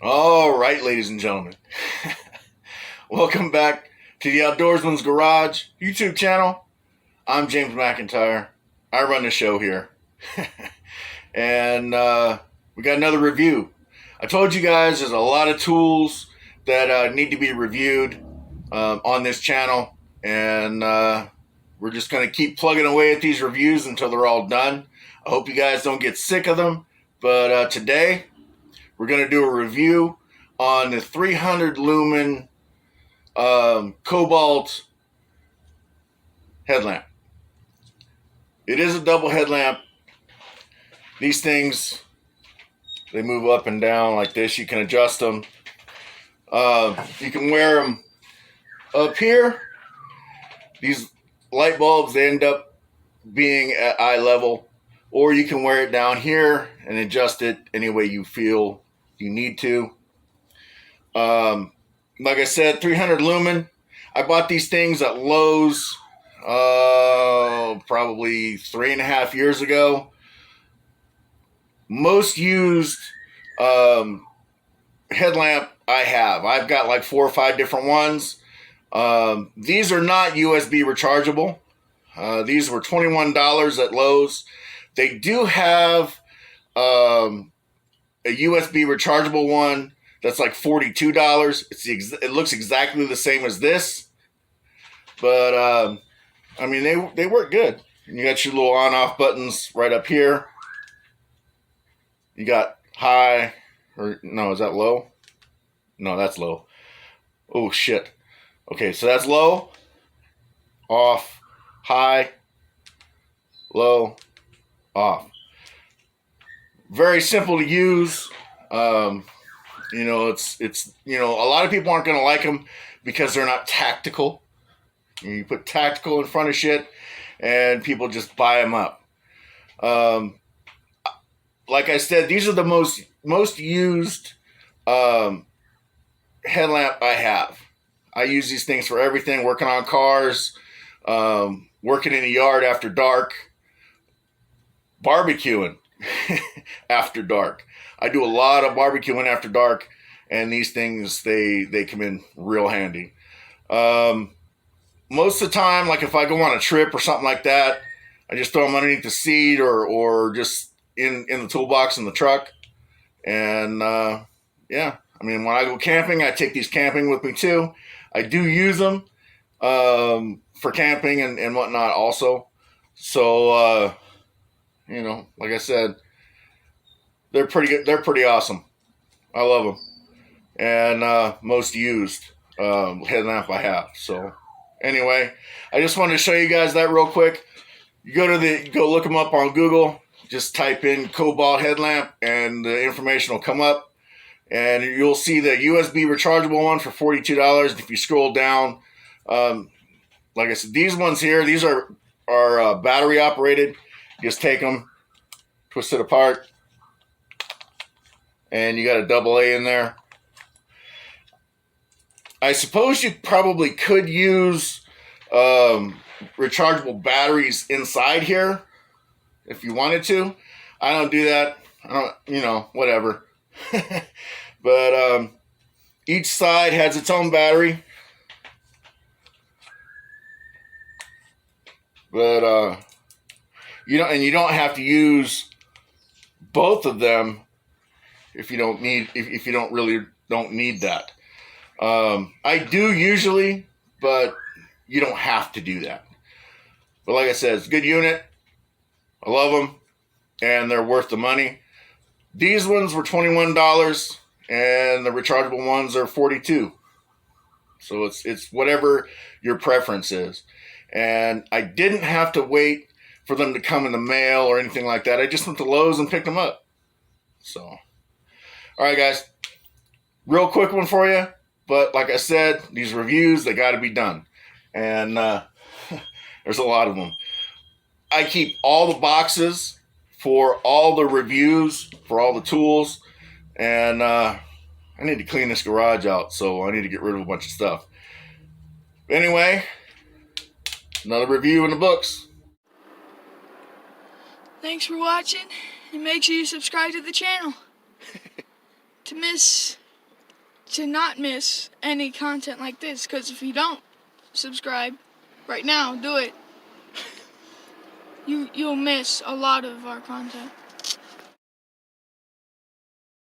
All right, ladies and gentlemen, welcome back to the Outdoorsman's Garage YouTube channel. I'm James McIntyre. I run the show here. And we got another review. I told you guys there's a lot of tools that need to be reviewed on this channel. And we're just going to keep plugging away at these reviews until they're all done. I hope you guys don't get sick of them. But today, we're going to do a review on the 300 lumen Kobalt headlamp. It is a double headlamp. These things, they move up and down like this. You can adjust them. You can wear them up here. These light bulbs, they end up being at eye level. Or you can wear it down here and adjust it any way you feel you need to. Like I said, 300 lumen. I bought these things at Lowe's probably 3.5 years ago. Most used headlamp I have. I've got like 4 or 5 different ones. These are not USB rechargeable. These were $21 at Lowe's. They do have a USB rechargeable one that's like $42. It looks exactly the same as this, but I mean they work good. And you got your little on-off buttons right up here. You got high, or no, is that low? No, that's low. Oh shit. Okay, so that's low, off, high, low, off. Very simple to use. You know, it's you know, a lot of people aren't going to like them because they're not tactical. You put tactical in front of shit and people just buy them up. Like I said, these are the most used headlamp I have. I use these things for everything, working on cars, working in the yard after dark, barbecuing after dark. I do a lot of barbecuing after dark, and these things, they come in real handy. Most of the time, like if I go on a trip or something like that, I just throw them underneath the seat or just in the toolbox in the truck. And yeah, I mean, when I go camping, I take these camping with me too. I do use them for camping and whatnot also. So, you know, like I said, they're pretty good. They're pretty awesome. I love them. And most used headlamp I have. So anyway, I just wanted to show you guys that real quick. You go look them up on Google. Just type in Kobalt headlamp and the information will come up. And you'll see the USB rechargeable one for $42. If you scroll down, like I said, these ones here, these are battery operated. Just take them, twist it apart, and you got a AA in there. I suppose you probably could use rechargeable batteries inside here if you wanted to. I don't do that. I don't, you know, whatever. But each side has its own battery. But you know, and you don't have to use both of them if you don't need, if you don't really don't need that. I do usually, but you don't have to do that. But like I said, it's a good unit. I love them, and they're worth the money. These ones were $21, and the rechargeable ones are $42. So it's whatever your preference is. And I didn't have to wait for them to come in the mail or anything like that. I just went to Lowe's and picked them up. So, all right, guys. Real quick one for you. But like I said, these reviews, they got to be done. And there's a lot of them. I keep all the boxes for all the reviews, for all the tools. And I need to clean this garage out, so I need to get rid of a bunch of stuff. Anyway, Another review in the books. Thanks for watching, and make sure you subscribe to the channel to not miss any content like this, because if you don't subscribe right now, do it. You'll miss a lot of our content.